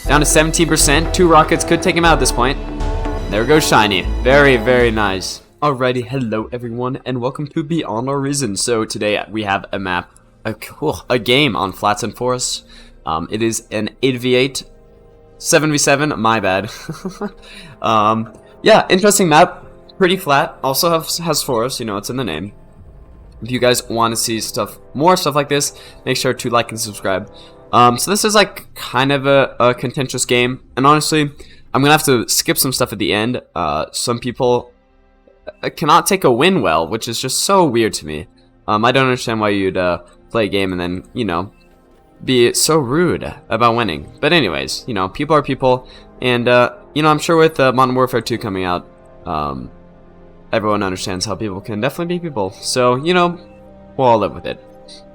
Down to 17%. 2 rockets could take him out at this point. There goes Shiny. Very, very nice. Alrighty, hello everyone, and welcome to Beyond Horizon. So today we have a map, a game on flats and forests. It is an 8v8, 7v7. My bad. Yeah, interesting map. Pretty flat. Also has forests. You know, it's in the name. If you guys want to see more stuff like this, make sure to like and subscribe. So this is like kind of a contentious game, and honestly, I'm gonna have to skip some stuff at the end. Some people cannot take a win well, which is just so weird to me. I don't understand why you'd play a game and then, you know, be so rude about winning. But anyways, you know, people are people, and you know, I'm sure with Modern Warfare 2 coming out, everyone understands how people can definitely be people. So, you know, we'll all live with it.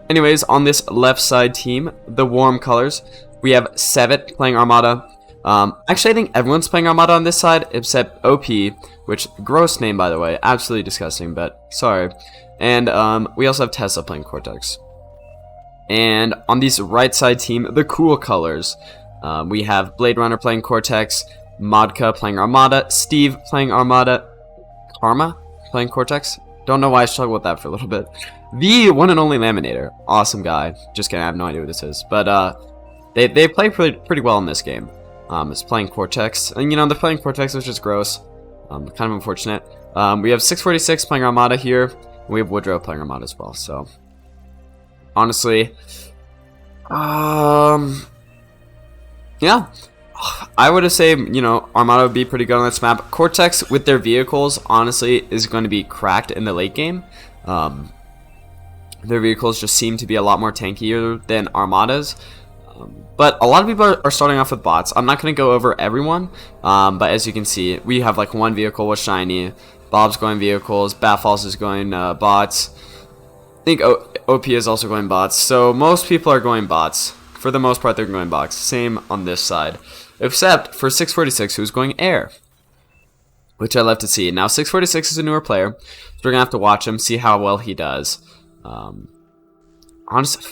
Anyways, on this left side team, the warm colors, we have Sevet playing Armada. Actually, I think everyone's playing Armada on this side except OP, which, gross name by the way, absolutely disgusting, but sorry. And we also have Tesla playing Cortex. And on this right side team, the cool colors, we have Blade Runner playing Cortex, Modka playing Armada, Steve playing Armada, Karma playing Cortex. Don't know why I struggled with that for a little bit. The one and only Laminator, awesome guy. Just kidding, I have no idea what this is, but they play pretty well in this game. It's playing Cortex, and you know, they're playing Cortex, which is gross. Kind of unfortunate. We have 646 playing Armada here, and we have Woodrow playing Armada as well. So honestly, yeah, I would say, you know, Armada would be pretty good on this map. Cortex with their vehicles, honestly, is going to be cracked in the late game. Their vehicles just seem to be a lot more tankier than Armada's. But a lot of people are starting off with bots. I'm not going to go over everyone, but as you can see, we have like one vehicle with Shiny, Bob's going vehicles, Batfalls is going bots. I think OP is also going bots. So most people are going bots. For the most part, they're going bots. Same on this side, except for 646, who's going air, which I love to see. Now 646 is a newer player, so we're gonna have to watch him, see how well he does. Honestly,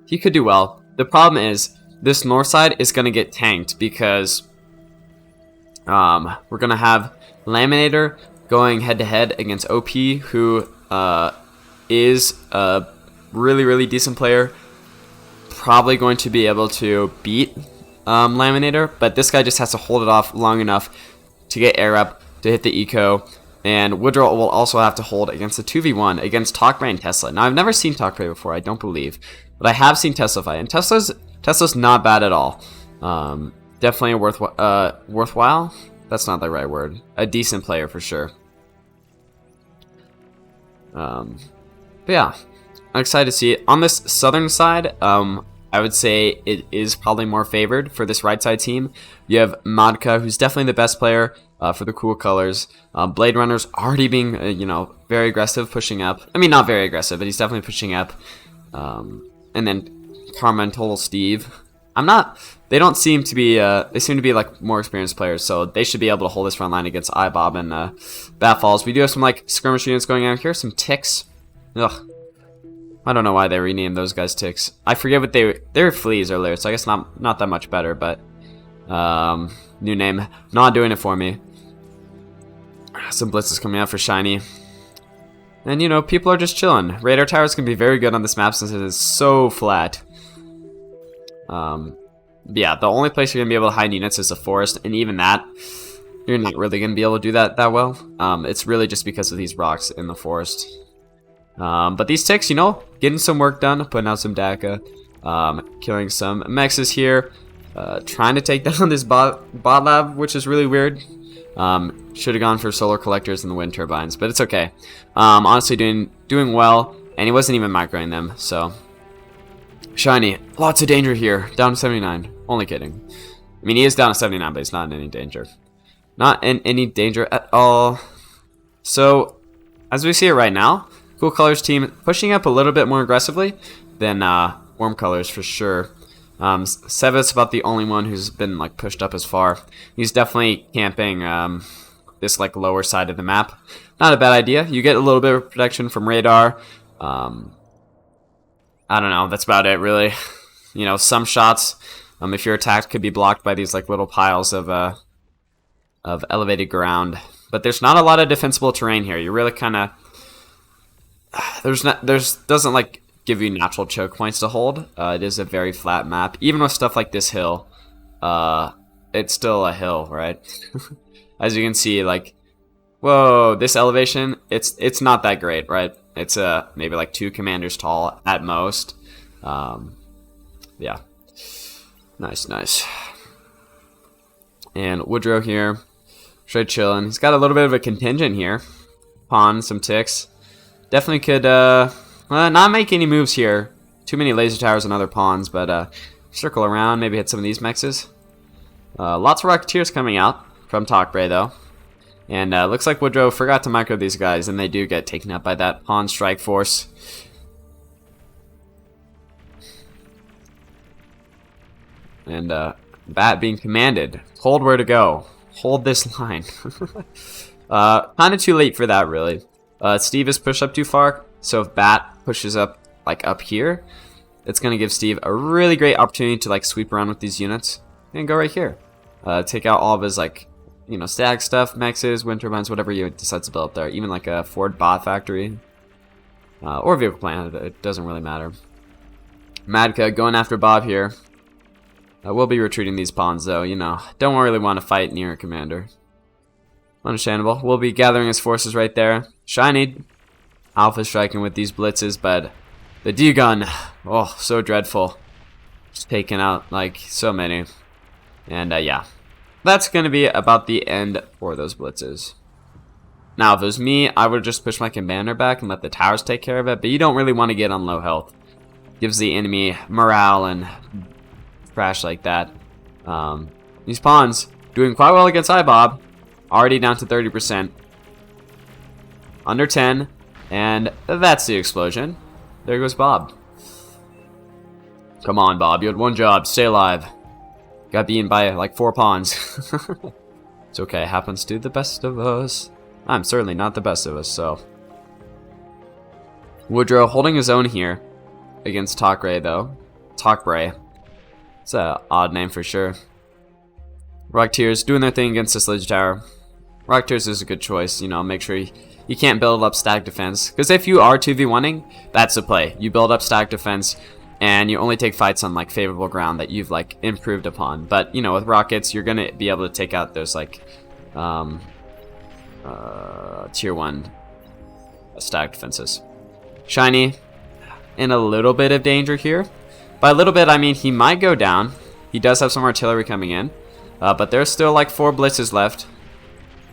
he could do well. The problem is this north side is gonna get tanked because we're gonna have Laminator going head to head against OP, who is a really decent player. Probably going to be able to beat Laminator, but this guy just has to hold it off long enough to get air up, to hit the eco, and Woodrow will also have to hold against the 2v1 against Talkray and Tesla. Now, I've never seen Talkray before, I don't believe, but I have seen Tesla fight, and Tesla's not bad at all. Definitely a worthwhile? That's not the right word. A decent player for sure. But yeah, I'm excited to see it. On this southern side, I would say it is probably more favored for this right side team. You have Modka, who's definitely the best player for the cool colors. Blade Runner's already being, you know, very aggressive, pushing up. I mean, not very aggressive, but he's definitely pushing up. And then Karma and Total Steve. They don't seem to be, they seem to be like more experienced players, so they should be able to hold this front line against iBob and Batfalls. We do have some like skirmish units going out here, some ticks. Ugh. I don't know why they renamed those guys ticks. I forget what they were fleas earlier, so I guess not that much better, but new name, not doing it for me. Some blitzes coming out for Shiny. And you know, people are just chilling. Radar towers can be very good on this map since it is so flat. Yeah, the only place you're gonna be able to hide units is the forest, and even that, you're not really gonna be able to do that well. It's really just because of these rocks in the forest. But these ticks, you know, getting some work done, putting out some DACA, killing some mexes here, trying to take down this bot lab, which is really weird. Should have gone for solar collectors and the wind turbines, but it's okay. Honestly, doing well, and he wasn't even microing them, so. Shiny, lots of danger here, down to 79, only kidding. I mean, he is down to 79, but he's not in any danger. Not in any danger at all. So, as we see it right now, Cool Colors team pushing up a little bit more aggressively than Warm Colors for sure. Sevet's about the only one who's been like pushed up as far. He's definitely camping this like lower side of the map. Not a bad idea. You get a little bit of protection from radar. I don't know. That's about it really. You know, some shots If your attack could be blocked by these like little piles of elevated ground. But there's not a lot of defensible terrain here. You really kind of doesn't like give you natural choke points to hold. It is a very flat map. Even with stuff like this hill, it's still a hill, right? As you can see, like, whoa, this elevation, it's not that great, right? It's maybe like 2 commanders tall at most. Yeah, nice. And Woodrow here, straight chilling. He's got a little bit of a contingent here. Pawn, some ticks. Definitely could not make any moves here. Too many laser towers and other pawns, but circle around, maybe hit some of these mexes. Lots of Rocketeers coming out from Talkbray though. And looks like Woodrow forgot to micro these guys, and they do get taken up by that pawn strike force. And Bat being commanded, told where to go. Hold this line. Kind of too late for that, really. Steve is pushed up too far, so if Bat pushes up, like up here, it's going to give Steve a really great opportunity to like sweep around with these units and go right here. Take out all of his like, you know, stag stuff, mexes, wind turbines, whatever you decide to build up there. Even like a Ford bot factory or vehicle plant, it doesn't really matter. Madka going after Bob here. We'll be retreating these pawns though, you know. Don't really want to fight near a commander. Understandable. We'll be gathering his forces right there. Shiny Alpha striking with these blitzes, but the D-gun, oh, so dreadful. Just taking out like so many. And yeah, that's going to be about the end for those blitzes. Now, if it was me, I would just push my commander back and let the towers take care of it, but you don't really want to get on low health. Gives the enemy morale and crash like that. These pawns doing quite well against iBob. Already down to 30%. Under 10. And that's the explosion. There goes Bob. Come on, Bob. You had one job. Stay alive. Got beaten by like 4 pawns. It's okay. Happens to the best of us. I'm certainly not the best of us, so. Woodrow holding his own here against Talkbray, though. Talkbray. It's an odd name for sure. Rocketeers doing their thing against this laser tower. Rocketeers is a good choice, you know, make sure you can't build up stack defense. Because if you are 2v1ing, that's the play. You build up stack defense, and you only take fights on, like, favorable ground that you've, like, improved upon. But, you know, with rockets, you're going to be able to take out those, like, tier 1 stack defenses. Shiny, in a little bit of danger here. By a little bit, I mean he might go down. He does have some artillery coming in. But there's still like 4 blitzes left.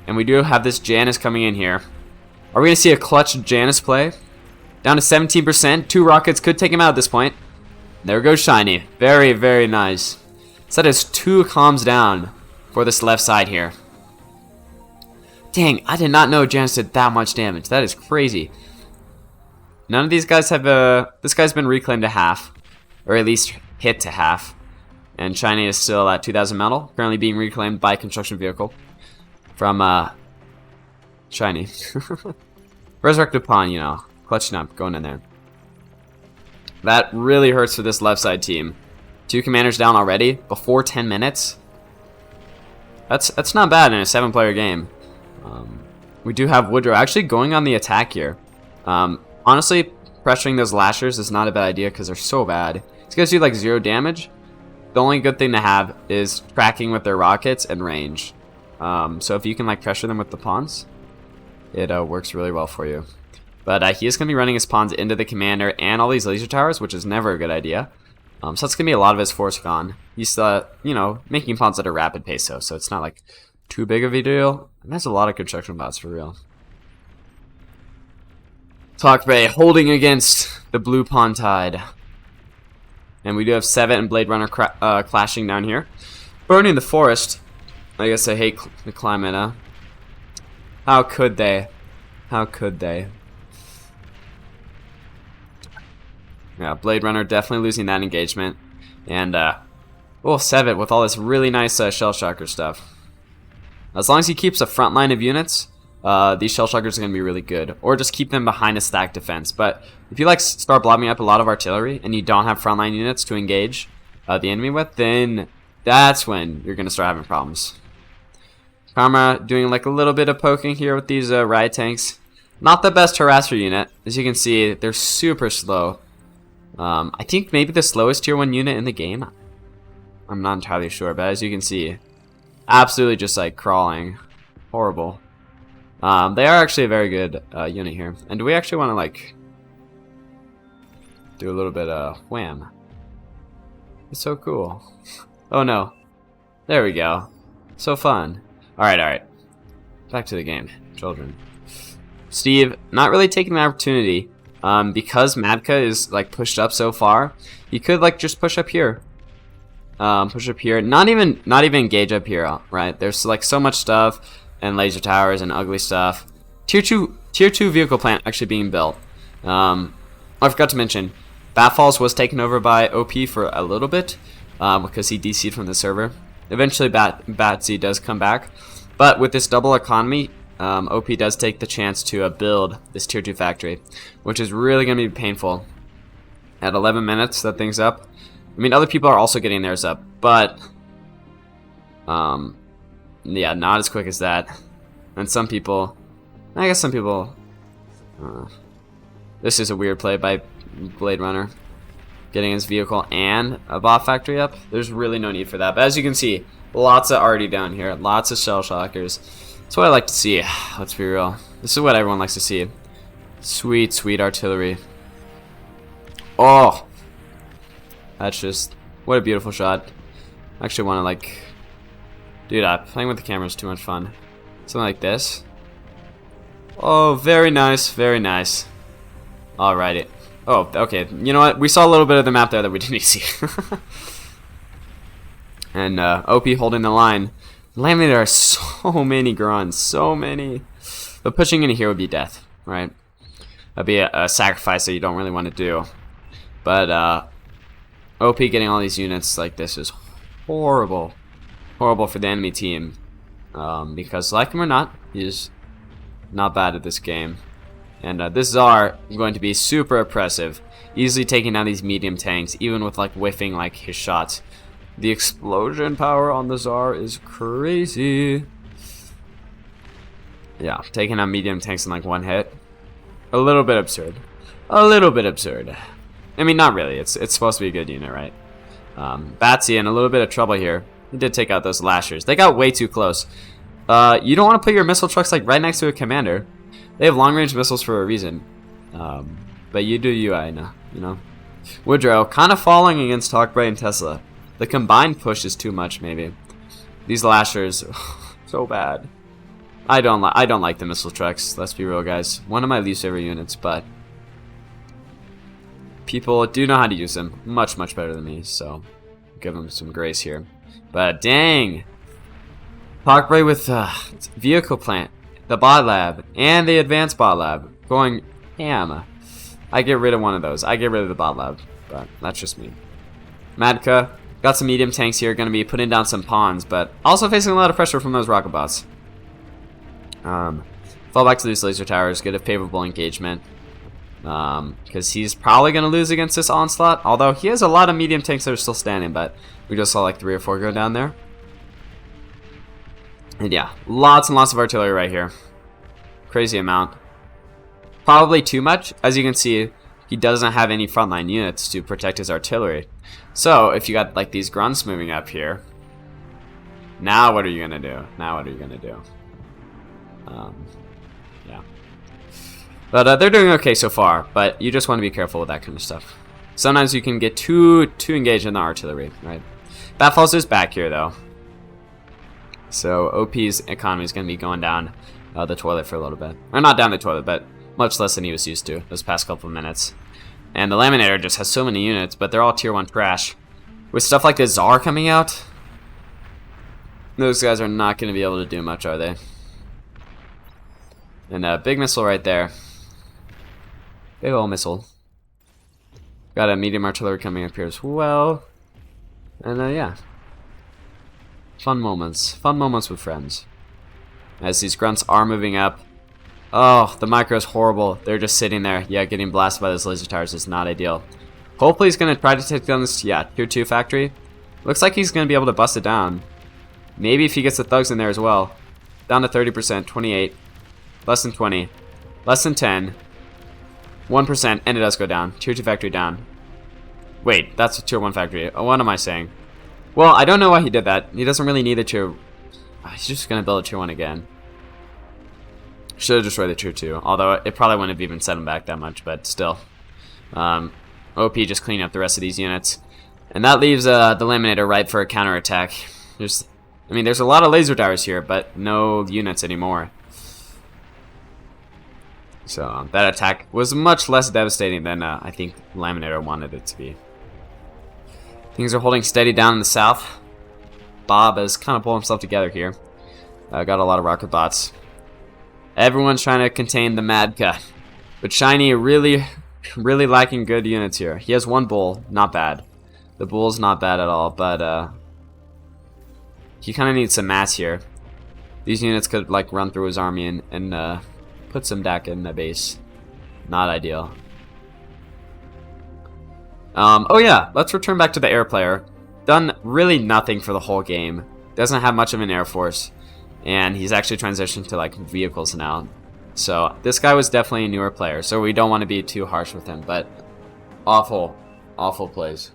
And we do have this Janus coming in here. Are we going to see a clutch Janus play? Down to 17%. 2 rockets could take him out at this point. There goes Shiny. Very, very nice. So that is 2 comms down for this left side here. Dang, I did not know Janus did that much damage. That is crazy. None of these guys have this guy's been reclaimed to half. Or at least hit to half. And Shiny is still at 2,000 metal, currently being reclaimed by construction vehicle from Shiny. Resurrected Pawn, you know, clutching up, going in there. That really hurts for this left side team. 2 commanders down already before 10 minutes. That's not bad in a 7-player game. We do have Woodrow actually going on the attack here. Honestly, pressuring those lashers is not a bad idea because they're so bad. These guys do like 0 damage. The only good thing to have is tracking with their rockets and range. So if you can like pressure them with the pawns, it works really well for you. But he is going to be running his pawns into the commander and all these laser towers, which is never a good idea. So that's going to be a lot of his force gone. He's, you know, making pawns at a rapid pace, though, so it's not like too big of a deal. And that's a lot of construction bots for real. Talkbray holding against the blue pawn tide. And we do have 7 and Blade Runner clashing down here. Burning the forest. I guess I hate the climate, huh? How could they? How could they? Yeah, Blade Runner definitely losing that engagement. And, we'll save it with all this really nice Shell Shocker stuff. As long as he keeps a front line of units, these Shell Shockers are going to be really good. Or just keep them behind a stack defense. But if you like start blobbing up a lot of artillery and you don't have frontline units to engage, the enemy with, then that's when you're gonna start having problems. Karma doing like a little bit of poking here with these riot tanks. Not the best harasser unit. As you can see, they're super slow. I think maybe the slowest tier 1 unit in the game. I'm not entirely sure, but as you can see, absolutely just like crawling. Horrible. They are actually a very good unit here. And do we actually want to like do a little bit of wham? It's so cool. Oh no. There we go. So fun. Alright. Back to the game, children. Steve, not really taking the opportunity. Because Madka is like pushed up so far, he could like just push up here. Push up here. Not even engage up here, right? There's like so much stuff and laser towers and ugly stuff. Tier 2 vehicle plant actually being built. I forgot to mention, Batfalls was taken over by OP for a little bit because he DC'd from the server. Eventually Batsy does come back, but with this double economy, OP does take the chance to build this tier 2 factory, which is really going to be painful. At 11 minutes, that thing's up. I mean, other people are also getting theirs up, but yeah, not as quick as that. And some people, I guess some people, this is a weird play by Blade Runner, getting his vehicle and a bot factory up. There's really no need for that, but as you can see, lots of Arty down here, lots of shell shockers. That's what I like to see. Let's be real. This is what everyone likes to see. Sweet, sweet artillery. Oh, that's just, what a beautiful shot. I actually want to like, dude, playing with the camera is too much fun. Something like this. Oh, very nice, very nice. Alrighty. Oh, okay. You know what? We saw a little bit of the map there that we didn't see. And OP holding the line. Lamely, there are so many grunts, so many. But pushing into here would be death, right? That'd be a sacrifice that you don't really want to do. But OP getting all these units like this is horrible. Horrible for the enemy team. Because, like him or not, he's not bad at this game. And this Tsar is going to be super oppressive. Easily taking down these medium tanks, even with like whiffing like his shots. The explosion power on the Tsar is crazy. Yeah, taking out medium tanks in like one hit. A little bit absurd. A little bit absurd. I mean, not really. It's supposed to be a good unit, right? Batsy in a little bit of trouble here. He did take out those lashers. They got way too close. You don't want to put your missile trucks like right next to a commander. They have long-range missiles for a reason. But you do you, I know. You know. Woodrow kind of falling against Hawkbright and Tesla. The combined push is too much, maybe. These lashers, so bad. I don't like the missile trucks. Let's be real, guys. One of my least favorite units, but people do know how to use them much better than me. So give them some grace here. But dang, Hawkbright with vehicle plant, the bot lab, and the advanced bot lab going ham. I get rid of one of those. I get rid of the bot lab, but that's just me. Madka. Got some medium tanks here, going to be putting down some pawns, but also facing a lot of pressure from those rocket bots. Fall back to these laser towers, get a favorable engagement. Because he's probably going to lose against this onslaught, although he has a lot of medium tanks that are still standing, but we just saw like 3 or 4 go down there. And yeah, lots and lots of artillery right here. Crazy amount. Probably too much. As you can see, he doesn't have any frontline units to protect his artillery. So, if you got like these grunts moving up here, now what are you gonna do? Now what are you gonna do? Yeah. But they're doing okay so far, but you just want to be careful with that kind of stuff. Sometimes you can get too engaged in the artillery, right? Batfalls is back here though. So OP's economy is gonna be going down the toilet for a little bit. Or not down the toilet, but much less than he was used to those past couple of minutes. And the Laminator just has so many units, but they're all tier 1 trash. With stuff like the Tsar coming out, those guys are not going to be able to do much, are they? And a big missile right there. Big old missile. Got a medium artillery coming up here as well. And yeah. Fun moments. Fun moments with friends. As these grunts are moving up. Oh, the micro is horrible. They're just sitting there. Yeah, getting blasted by those laser towers is not ideal. Hopefully he's going to try to take down this, yeah, tier 2 factory. Looks like he's going to be able to bust it down. Maybe if he gets the thugs in there as well. Down to 30%, 28, less than 20, less than 10, 1%, and it does go down. Tier 2 factory down. Wait, that's a tier 1 factory. Oh, what am I saying? Well, I don't know why he did that. He doesn't really need a tier... He's just going to build a tier 1 again. Should have destroyed the tier 2, although it probably wouldn't have even set him back that much, but still. OP just cleaning up the rest of these units. And that leaves the Laminator ripe for a counterattack. There's a lot of laser towers here, but no units anymore. So that attack was much less devastating than I think Laminator wanted it to be. Things are holding steady down in the south. Bob has kind of pulled himself together here. Got a lot of rocket bots. Everyone's trying to contain the Madka. But Shiny really lacking good units here. He has one bull, not bad. The bull's not bad at all, but he kind of needs some mass here. These units could like run through his army and put some DAC in the base. Not ideal. Oh yeah, let's return back to the air player. Done really nothing for the whole game. Doesn't have much of an air force. And he's actually transitioned to like vehicles now. So this guy was definitely a newer player, so we don't want to be too harsh with him, but awful plays.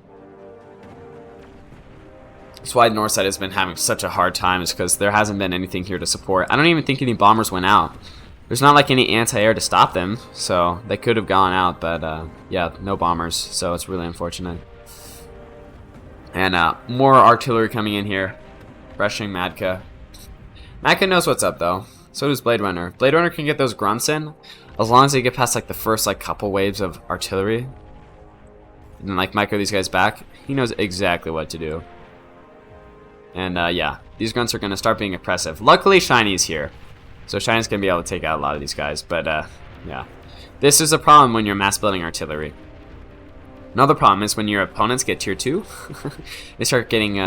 That's why Northside has been having such a hard time, is because there hasn't been anything here to support. I don't even think any bombers went out. There's not like any anti-air to stop them, so they could have gone out, but yeah, no bombers, so it's really unfortunate. And more artillery coming in here, pressuring Madka. Madka knows what's up though. So does Blade Runner. Blade Runner can get those grunts in as long as they get past like the first like couple waves of artillery. And then like micro these guys back. He knows exactly what to do. And yeah, these grunts are going to start being oppressive. Luckily Shiny's here. So Shiny's going to be able to take out a lot of these guys. But yeah, this is a problem when you're mass building artillery. Another problem is when your opponents get tier 2. They start getting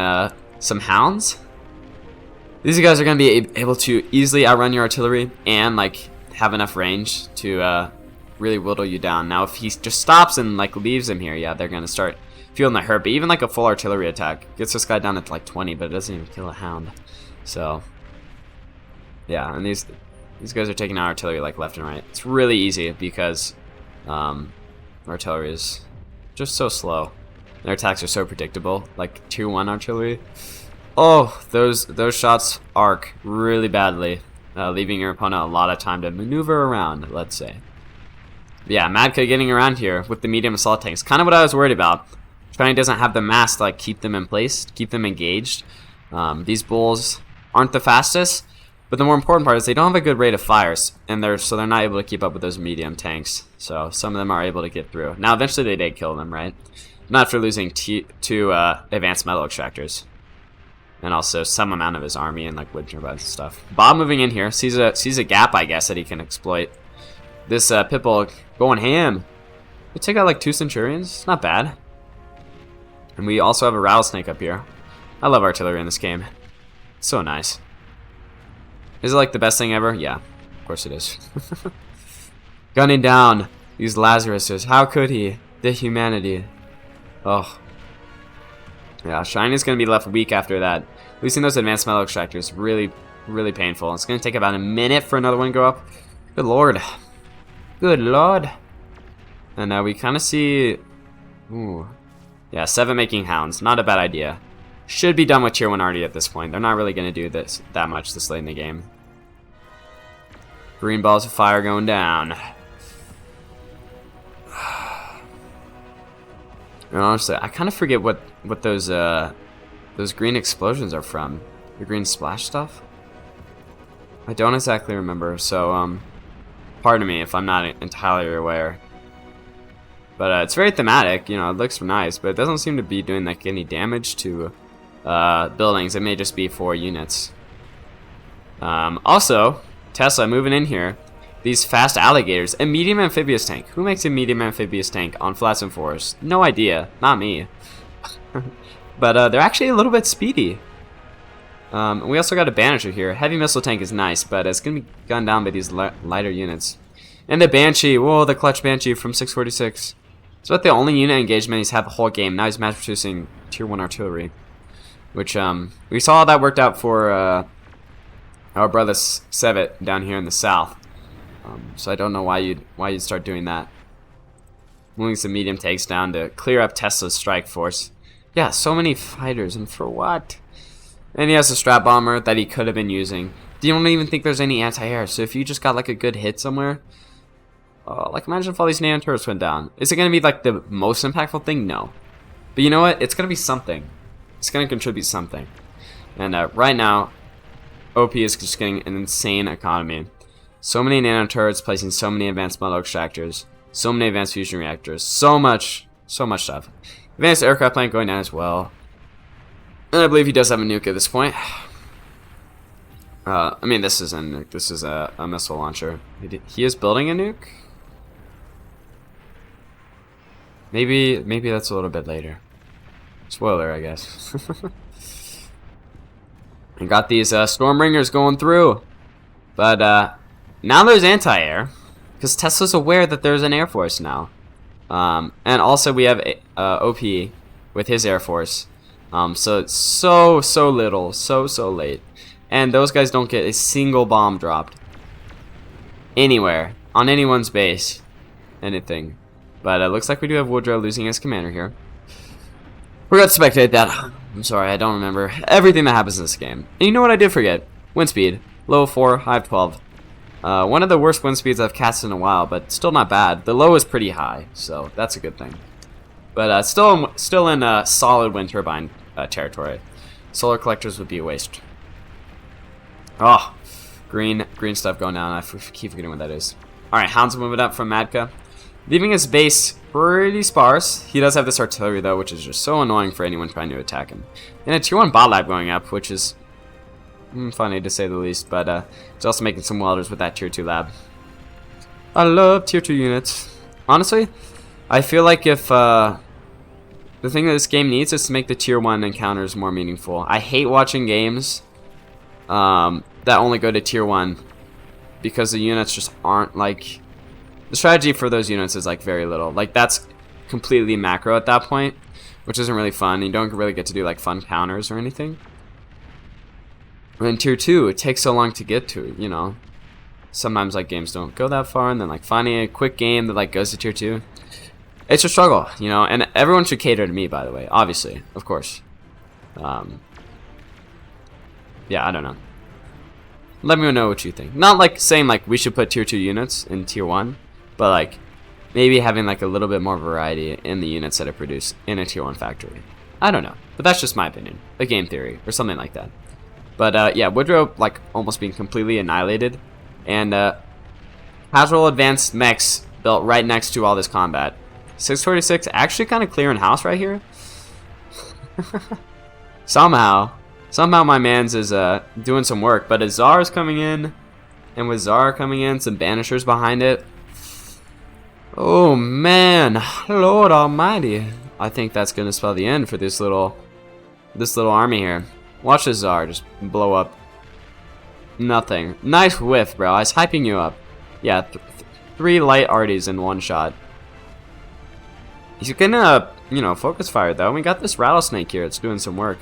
some hounds. These guys are going to be able to easily outrun your artillery and like have enough range to really whittle you down. Now if he just stops and like leaves him here, yeah, they're going to start feeling the hurt. But even like a full artillery attack gets this guy down to like 20, but it doesn't even kill a hound. So yeah, and these guys are taking out artillery like left and right. It's really easy because artillery is just so slow. Their attacks are so predictable, like tier 1 artillery. Oh, those shots arc really badly, leaving your opponent a lot of time to maneuver around, let's say. But yeah, Madka getting around here with the medium assault tanks. Kind of what I was worried about. Shiny doesn't have the mass to like keep them in place, keep them engaged. These bulls aren't the fastest, but the more important part is they don't have a good rate of fires, and so they're not able to keep up with those medium tanks. So some of them are able to get through. Now eventually they did kill them, right? Not after losing two advanced metal extractors. And also some amount of his army and like wood turbines and stuff. Bob moving in here, sees a gap, I guess, that he can exploit. This Pitbull going ham. We take out like 2 Centurions, it's not bad. And we also have a Rattlesnake up here. I love artillery in this game. It's so nice. Is it like the best thing ever? Yeah, of course it is. Gunning down these Lazaruses. How could he? The humanity. Oh. Yeah, Shiny's going to be left weak after that. Losing those advanced metal extractors, really painful. It's going to take about a minute for another one to go up. Good lord. Good lord. And we kind of see... Ooh. Yeah, 7 making hounds. Not a bad idea. Should be done with tier 1 Arty at this point. They're not really going to do that much this late in the game. Green balls of fire going down. And honestly, I kind of forget what those green explosions are from. The green splash stuff? I don't exactly remember, so pardon me if I'm not entirely aware. But it's very thematic, you know, it looks nice, but it doesn't seem to be doing like any damage to buildings. It may just be for units. Also, Tesla moving in here. These fast alligators. A medium amphibious tank. Who makes a medium amphibious tank on flats and forests? No idea. Not me. But they're actually a little bit speedy. We also got a Banisher here. Heavy missile tank is nice, but it's going to be gunned down by these lighter units. And the Banshee. Whoa, the clutch Banshee from 646. It's about the only unit engagement he's had the whole game. Now he's mass producing tier 1 artillery. Which, we saw how that worked out for, our brother Sevet down here in the south. So I don't know why you'd start doing that. Moving some medium tanks down to clear up Tesla's strike force. Yeah, so many fighters, and for what? And he has a strap bomber that he could have been using. You don't even think there's any anti-air, so if you just got like a good hit somewhere, like imagine if all these nano turrets went down. Is it going to be like the most impactful thing? No. But you know what? It's going to be something. It's going to contribute something. And right now, OP is just getting an insane economy. So many nano turrets placing so many advanced metal extractors, so many advanced fusion reactors, so much stuff. Advanced aircraft plant going down as well. And I believe he does have a nuke at this point. I mean, this is a nuke. This is a missile launcher. He is building a nuke? Maybe that's a little bit later. Spoiler, I guess. I got these Stormringers going through. But now there's anti-air. Because Tesla's aware that there's an air force now. And also we have OP with his air force. So it's so little, so late. And those guys don't get a single bomb dropped. Anywhere. On anyone's base. Anything. But it looks like we do have Woodrow losing his commander here. Forgot to spectate that. I'm sorry, I don't remember everything that happens in this game. And you know what I did forget? Wind speed. Low 4, high 12. One of the worst wind speeds I've cast in a while, but still not bad. The low is pretty high, so that's a good thing. But still in solid wind turbine territory. Solar collectors would be a waste. Oh, green stuff going down. I keep forgetting what that is. Alright, Hound's moving up from Madka. Leaving his base pretty sparse. He does have this artillery, though, which is just so annoying for anyone trying to attack him. And a tier 1 bot lab going up, which is funny to say the least. But he's also making some welders with that tier 2 lab. I love tier 2 units. Honestly, I feel like if the thing that this game needs is to make the tier 1 encounters more meaningful. I hate watching games that only go to tier 1 because the units just aren't like... The strategy for those units is like very little. Like that's completely macro at that point, which isn't really fun. You don't really get to do like fun counters or anything. And in tier 2, it takes so long to get to, you know. Sometimes like games don't go that far, and then like finding a quick game that like goes to tier 2, it's a struggle, you know. And everyone should cater to me, by the way, obviously, of course. Yeah, I don't know. Let me know what you think. Not like saying like we should put tier 2 units in tier 1, but like maybe having like a little bit more variety in the units that are produced in a tier 1 factory. I don't know, but that's just my opinion, a game theory or something like that. But yeah, Woodrow like almost being completely annihilated, and casual advanced mechs built right next to all this combat. 646 actually kind of clearing house right here. Somehow my man's is doing some work, but as Czar's coming in, and with Czar coming in, some banishers behind it. Oh man, Lord Almighty! I think that's gonna spell the end for this little army here. Watch the Czar just blow up. Nothing. Nice whiff, bro. I was hyping you up. Yeah, 3 light Artys in one shot. He's gonna, you know, focus fire though. We got this rattlesnake here. It's doing some work.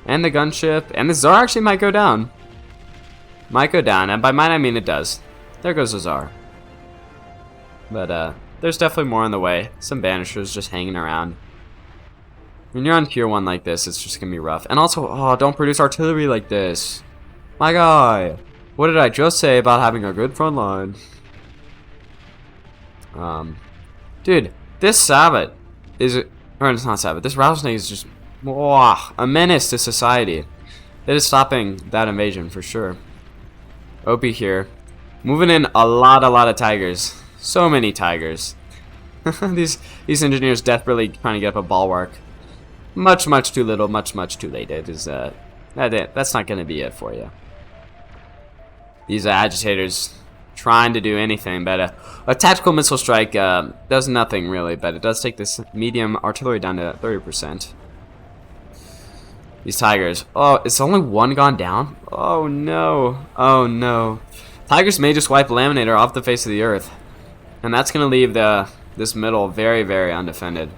And the gunship, and the Czar actually might go down. Might go down, and by might I mean it does. There goes the Czar. But there's definitely more on the way. Some banishers just hanging around. When you're on tier 1 like this, it's just gonna be rough. And also, oh, don't produce artillery like this. My guy, what did I just say about having a good front line? Dude, this Sabbath is, or it's not Sabbath. This rattlesnake is just a menace to society. It is stopping that invasion for sure. OP here, moving in a lot of tigers. So many tigers. these engineers desperately trying to get up a bulwark. Much too little, much too late. It is that's not gonna be it for you. These agitators trying to do anything, but a tactical missile strike does nothing really, but it does take this medium artillery down to 30%. These tigers. Oh, it's only one gone down? Oh no. Oh no. Tigers may just wipe Laminator off the face of the earth. And that's gonna leave the this middle very, very undefended.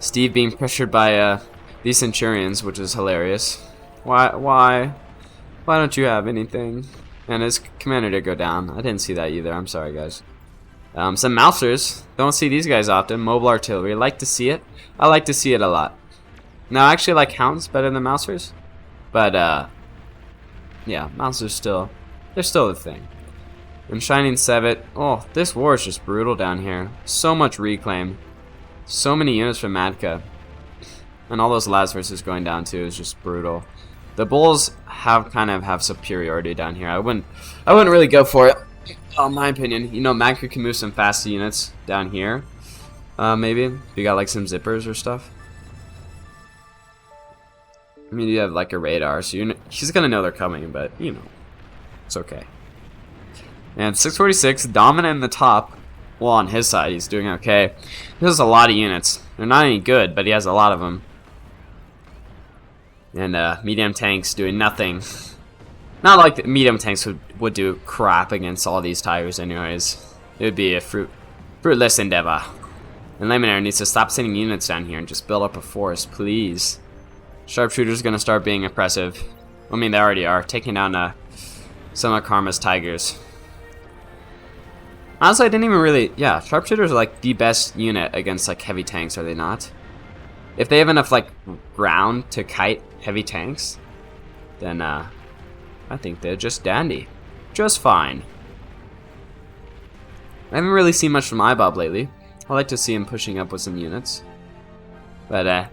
Steve being pressured by these Centurions, which is hilarious. Why don't you have anything? And his commander did go down. I didn't see that either. I'm sorry, guys. Some Mousers. Don't see these guys often. Mobile artillery. Like to see it. I like to see it a lot. Now, I actually like Hounds better than Mousers. But, yeah, Mousers still... They're still the thing. And Shining Sevet. Oh, this war is just brutal down here. So much reclaim. So many units from Madka. And all those Las versus going down too is just brutal. The Bulls kind of have superiority down here. I wouldn't really go for it. In my opinion, you know, Madka can move some fast units down here. Maybe if you got like some zippers or stuff. I mean, you have like a radar, so she's gonna know they're coming, but you know, it's okay. And 646 dominant in the top. Well, on his side, he's doing okay. He has a lot of units. They're not any good, but he has a lot of them. And medium tanks doing nothing. Not like the medium tanks would do crap against all these tigers anyways. It would be a fruitless endeavor. And Laminator needs to stop sending units down here and just build up a force, please. Sharpshooter's gonna start being oppressive. I mean, they already are, taking down some of Karma's tigers. Honestly, I didn't even really... Yeah, Sharpshooters are like the best unit against like heavy tanks, are they not? If they have enough like ground to kite heavy tanks, then I think they're just dandy. Just fine. I haven't really seen much from iBob lately. I like to see him pushing up with some units. But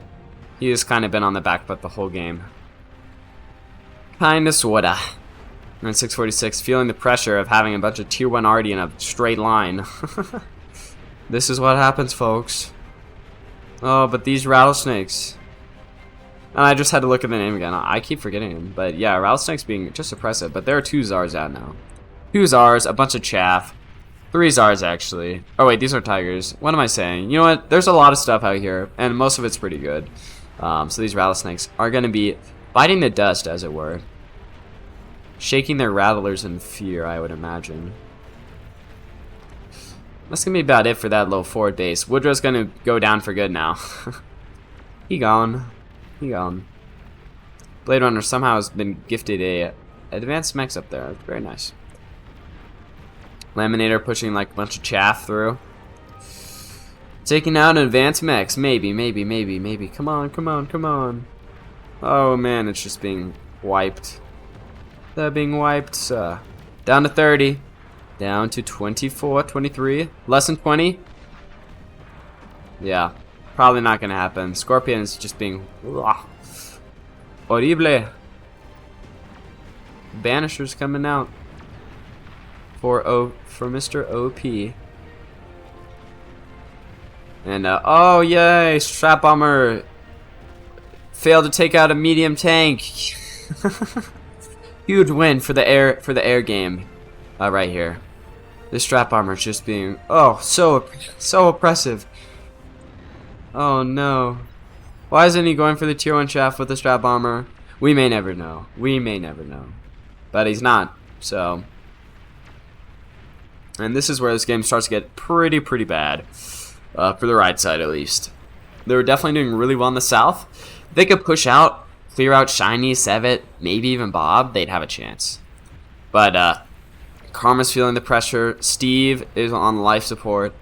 he has kind of been on the back foot the whole game. Kinda sorta. And 646 feeling the pressure of having a bunch of tier 1 Arty in a straight line. This is what happens, folks. Oh, but these rattlesnakes. And I just had to look at the name again. I keep forgetting him. But yeah, rattlesnakes being just oppressive. But there are 2 Zars out now. 2 Zars, a bunch of chaff. 3 Zars, actually. Oh, wait, these are tigers. What am I saying? You know what? There's a lot of stuff out here. And most of it's pretty good. So these rattlesnakes are going to be biting the dust, as it were. Shaking their rattlers in fear, I would imagine. That's going to be about it for that low forward base. Woodrow's going to go down for good now. He gone. He gone. Blade Runner somehow has been gifted a advanced mechs up there. That's very nice. Laminator pushing like a bunch of chaff through. Taking out an advanced mechs. Maybe. Come on. Oh man, it's just being wiped. They're being wiped. Down to 30. Down to 24, 23. Less than 20. Yeah. Probably not going to happen. Scorpion is just being... horrible. Banisher's coming out. For Mr. OP. And, oh, yay! Strap Bomber failed to take out a medium tank. Huge win for the air game. Right here. This Strap Bomber is just being, oh, so oppressive. Oh no. Why isn't he going for the tier 1 shaft with the Strap Bomber? We may never know. But he's not, so. And this is where this game starts to get pretty bad. For the right side, at least. They were definitely doing really well in the south. If they could push out, clear out Shiny, Sevet, maybe even Bob, they'd have a chance. But, Karma's feeling the pressure. Steve is on life support.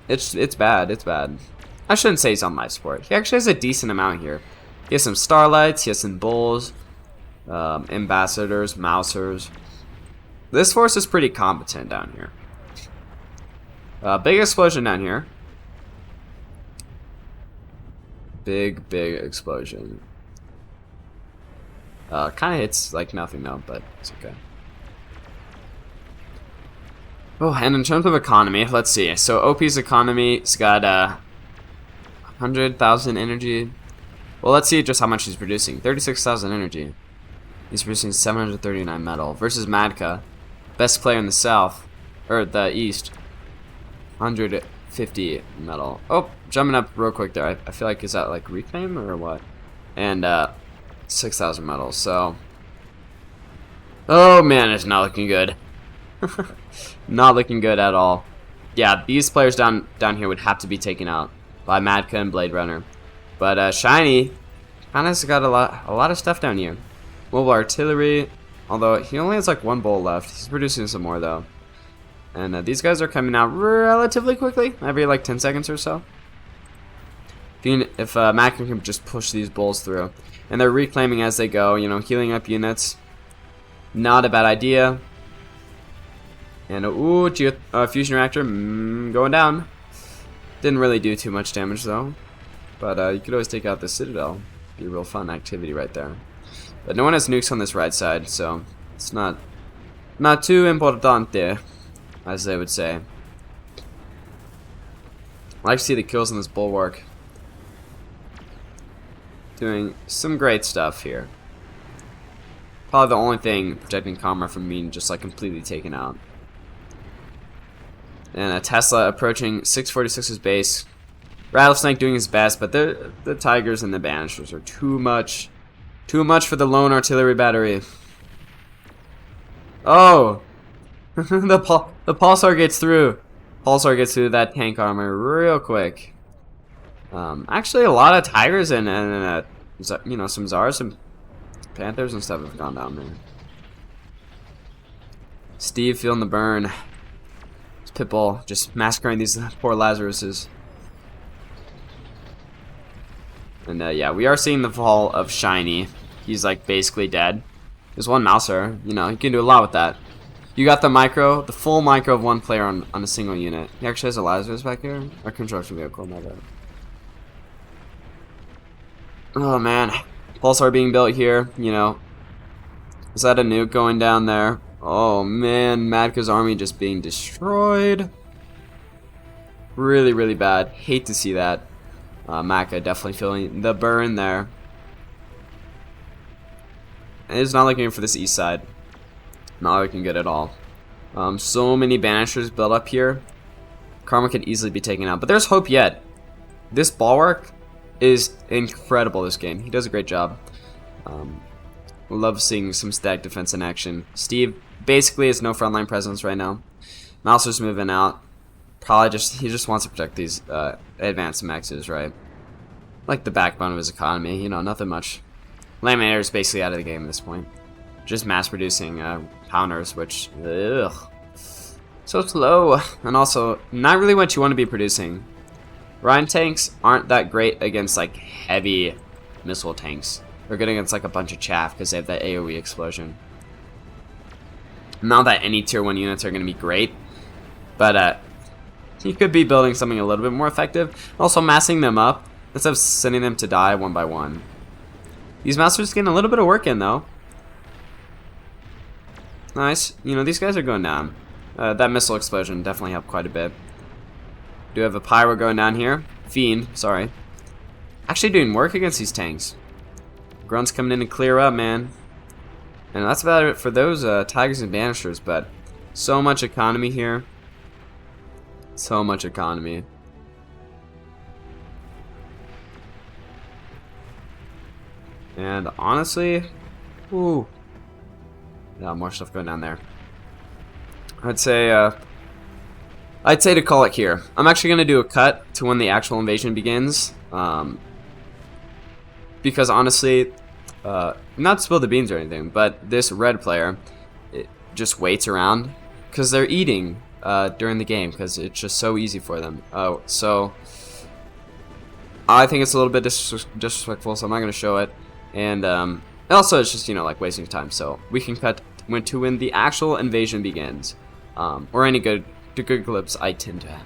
It's bad. I shouldn't say he's on life support. He actually has a decent amount here. He has some Starlights, he has some Bulls, Ambassadors, Mousers. This force is pretty competent down here. Big explosion down here. Big explosion. Kind of hits like nothing though, but it's okay. Oh, and in terms of economy, let's see. So OP's economy's got 100,000 energy. Well, let's see just how much he's producing. 36,000 energy. He's producing 739 metal versus Madka, best player in the south or the east. 150 metal. Oh, jumping up real quick there. I feel like, is that like reclaim or what? And 6,000 metal. So, oh man, it's not looking good. Not looking good at all. yeah, these players down here would have to be taken out by Madka and Blade Runner. But Shiny kind of got a lot of stuff down here. Mobile artillery, although he only has like 1 bolt left. He's producing some more though. And these guys are coming out relatively quickly, every like 10 seconds or so. If Madka can just push these bolts through, and they're reclaiming as they go, you know, healing up units. Not a bad idea. And ooh, fusion reactor going down. Didn't really do too much damage though. But you could always take out the Citadel. Be a real fun activity right there. But no one has nukes on this right side, so it's not too importante, as they would say. I like to see the kills on this bulwark. Doing some great stuff here. Probably the only thing protecting Comrade from being just like completely taken out. And a Tesla approaching 646's base. Rattlesnake doing his best, but the Tigers and the Banishers are too much for the lone artillery battery. Oh, the Pulsar gets through. Pulsar gets through that tank armor real quick. Actually, a lot of Tigers and you know, some Zars, some Panthers and stuff have gone down there. Steve feeling the burn. It's Pitbull just massacring these poor Lazaruses. And yeah, we are seeing the fall of Shiny. He's like basically dead. There's one Mouser, you know, you can do a lot with that. You got the full micro of one player on a single unit. He actually has a Lazarus back here. A construction vehicle, my bad. Oh man, Pulsar being built here, you know. Is that a nuke going down there? Oh man, Madka's army just being destroyed. Really, really bad. Hate to see that. Madka definitely feeling the burn there. And it's not looking good for this east side. Not looking good at all. So many Banishers built up here. Karma could easily be taken out, but there's hope yet. This bulwark is incredible this game. He does a great job. Love seeing some static defense in action. Steve basically has no frontline presence right now. Mouser's moving out. Probably he just wants to protect these advanced maxes, right? Like the backbone of his economy, you know, nothing much. Laminator is basically out of the game at this point. Just mass producing pounders, which ugh, so slow, and also not really what you want to be producing. Rhine tanks aren't that great against like heavy missile tanks. They're good against like a bunch of chaff because they have that AoE explosion. Not that any tier 1 units are going to be great, but you could be building something a little bit more effective. Also massing them up instead of sending them to die one by one. These masters getting a little bit of work in though. Nice. You know, these guys are going down. That missile explosion definitely helped quite a bit. Do have a Pyro going down here. Fiend, sorry. Actually doing work against these tanks. Grunt's coming in to clear up, man. And that's about it for those Tigers and Banishers, but so much economy here. So much economy. And honestly, ooh. Yeah, more stuff going down there. I'd say to call it here. I'm actually gonna do a cut to when the actual invasion begins. Because honestly, not to spill the beans or anything, but this red player just waits around because they're eating during the game because it's just so easy for them. Oh, so I think it's a little bit disrespectful, so I'm not gonna show it. And also, it's just, you know, like wasting time. So we can cut to when the actual invasion begins, or any good clips I tend to have.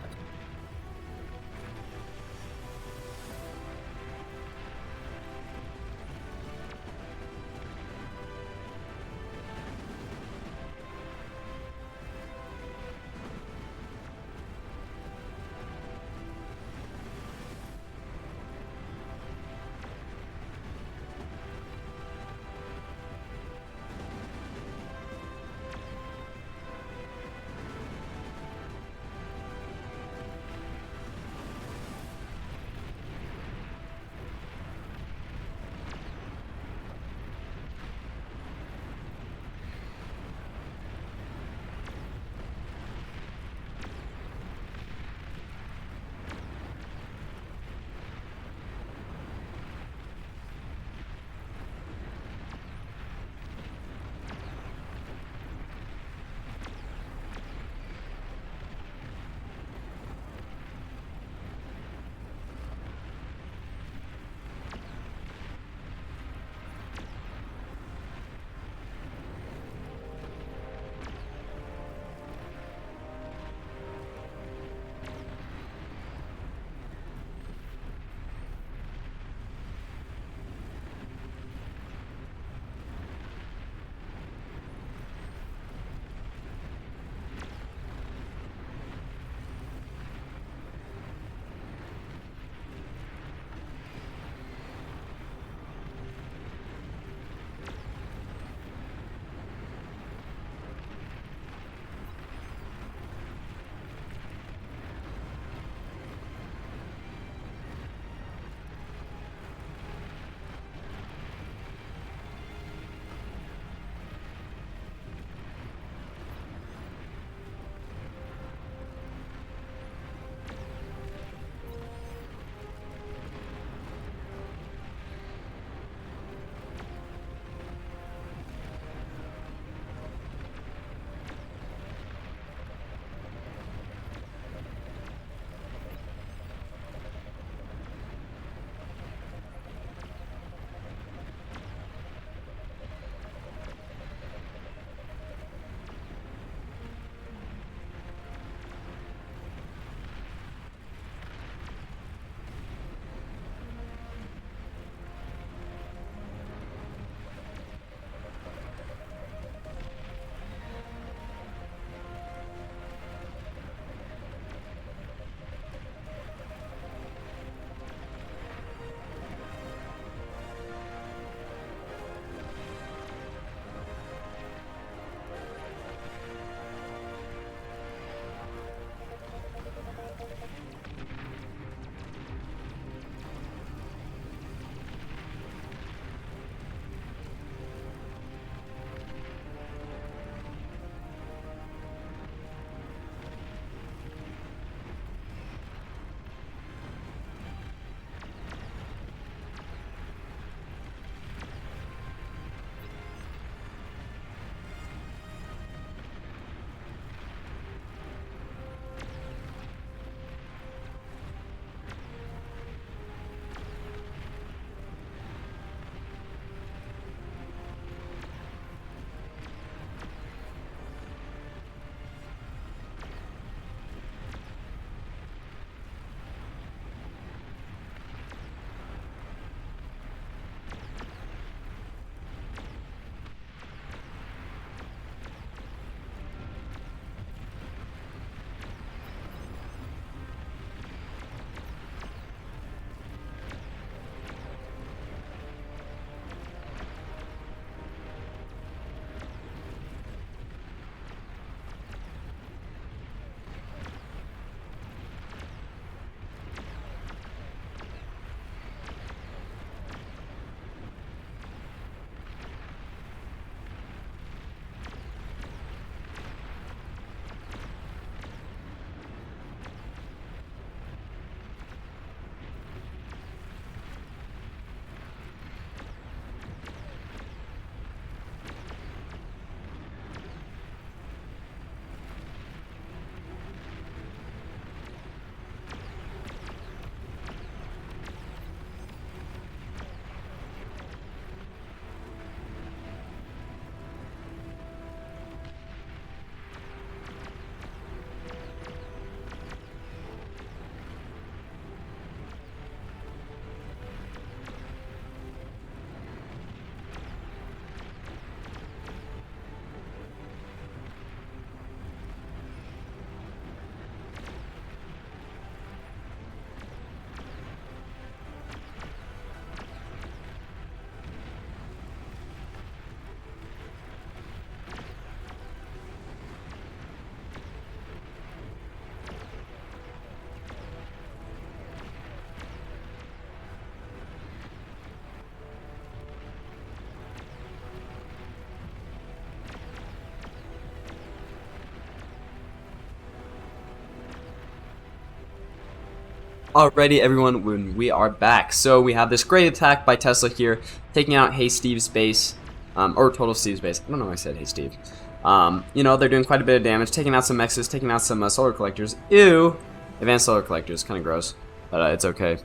Alrighty, everyone, when we are back. So we have this great attack by Tesla here, taking out Hey Steve's base, or Total Steve's base. I don't know why I said Hey Steve. You know, they're doing quite a bit of damage, taking out some mexes, taking out some solar collectors. Ew! Advanced solar collectors, kind of gross, but it's okay.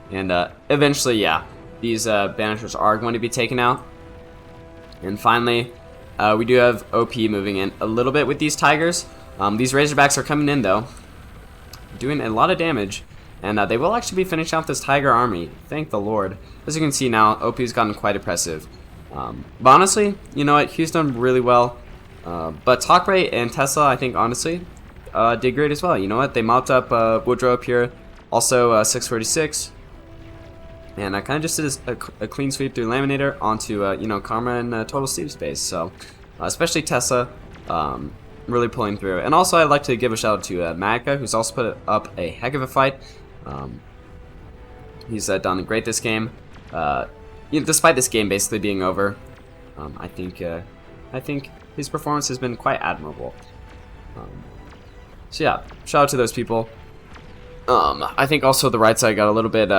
And eventually, yeah, these banishers are going to be taken out. And finally, we do have OP moving in a little bit with these tigers. These Razorbacks are coming in, though, doing a lot of damage. And they will actually be finishing off this Tiger army. Thank the Lord. As you can see now, OP's gotten quite impressive. But honestly, you know what? Hugh's done really well. But Talkray and Tesla, I think, honestly, did great as well. You know what? They mopped up Woodrow up here. Also, 646. And I kind of just did a clean sweep through Laminator onto, you know, Karma and Total Steve space. So, especially Tesla. Really pulling through. And also, I'd like to give a shout out to Magka, who's also put up a heck of a fight. He's done great this game. You know, despite this game basically being over, I think his performance has been quite admirable. So yeah, shout out to those people. I think also the right side got a little bit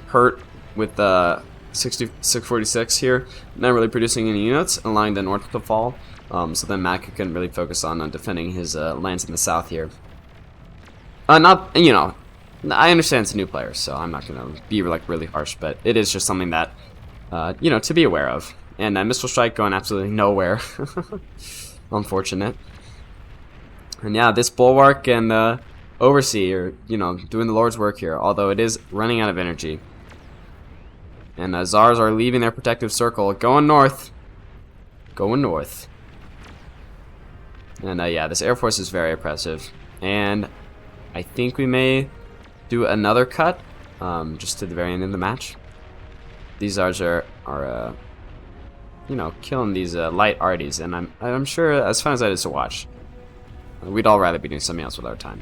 hurt with 646 here, not really producing any units, allowing the north to fall. So then Mac couldn't really focus on defending his lands in the south here. Not, you know, I understand it's a new player, so I'm not gonna be like really harsh, but it is just something that, you know, to be aware of. And Missile Strike going absolutely nowhere. Unfortunate. And yeah, this Bulwark and Oversee are, you know, doing the Lord's work here, although it is running out of energy. And Zars are leaving their protective circle, going north. Going north. And yeah, this Air Force is very oppressive. And I think we may do another cut, just to the very end of the match. These Zars are you know, killing these light Arties, and I'm sure, as fun as that is to watch, we'd all rather be doing something else with our time.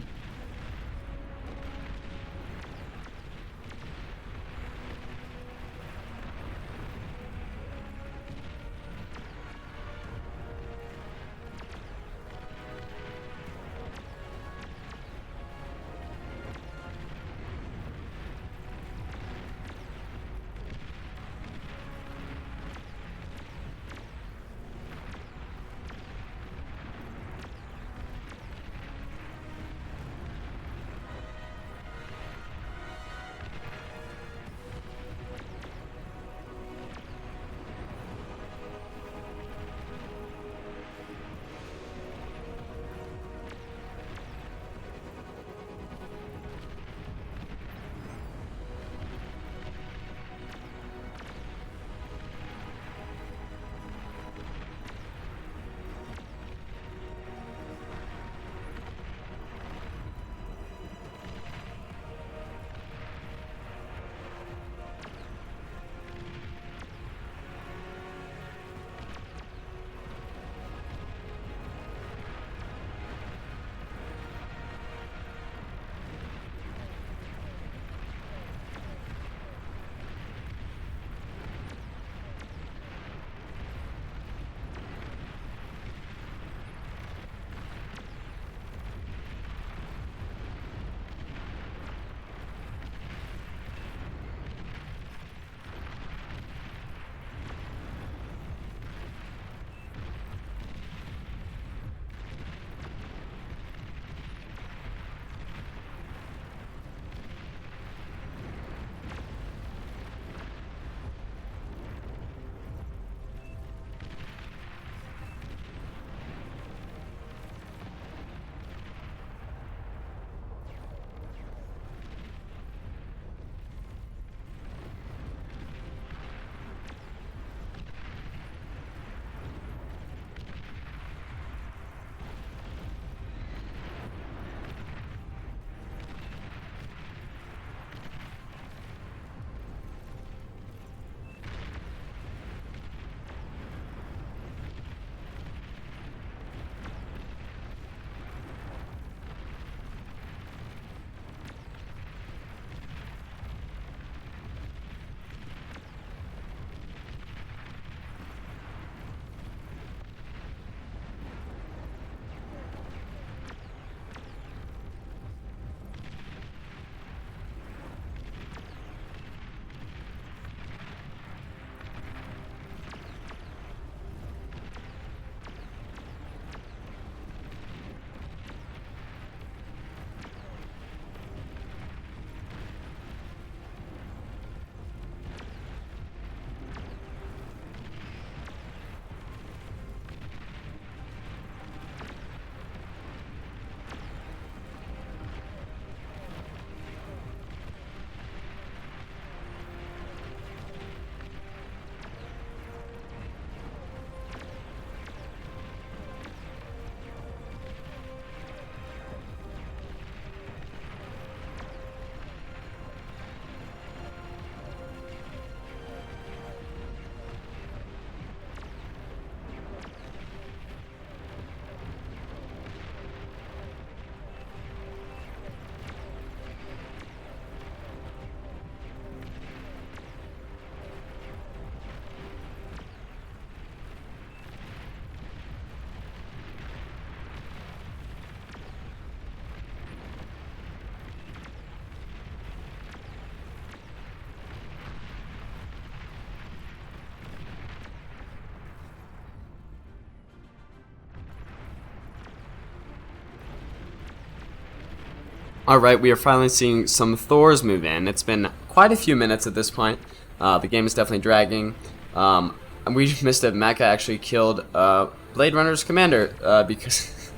Alright, we are finally seeing some Thors move in. It's been quite a few minutes at this point. The game is definitely dragging. And we missed it. Mecha actually killed Blade Runner's commander because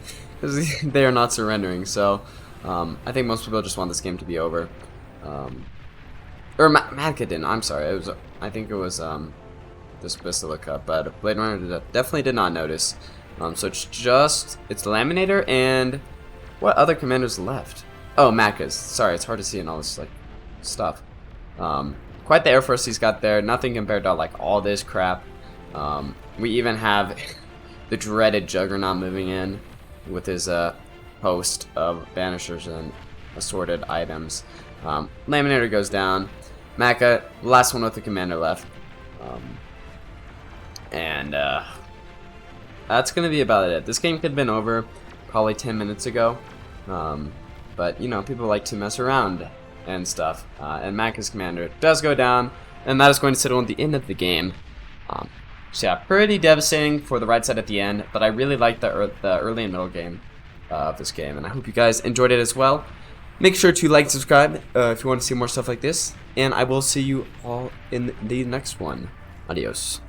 they are not surrendering. So I think most people just want this game to be over. Or Mecha didn't. I'm sorry. It was. I think it was this Basilica Cup, but Blade Runner definitely did not notice. So it's Laminator and what other commanders left? Oh, Mecha's. Sorry, it's hard to see in all this like stuff. Quite the air force he's got there. Nothing compared to like all this crap. We even have the dreaded Juggernaut moving in with his host of banishers and assorted items. Laminator goes down. Mecha, last one with the commander left. That's gonna be about it. This game could have been over probably 10 minutes ago. But you know, people like to mess around and stuff. And Mecha's commander does go down, and that is going to settle at the end of the game. So yeah, pretty devastating for the right side at the end, but I really like the early and middle game of this game, and I hope you guys enjoyed it as well. Make sure to like and subscribe if you want to see more stuff like this, and I will see you all in the next one. Adios.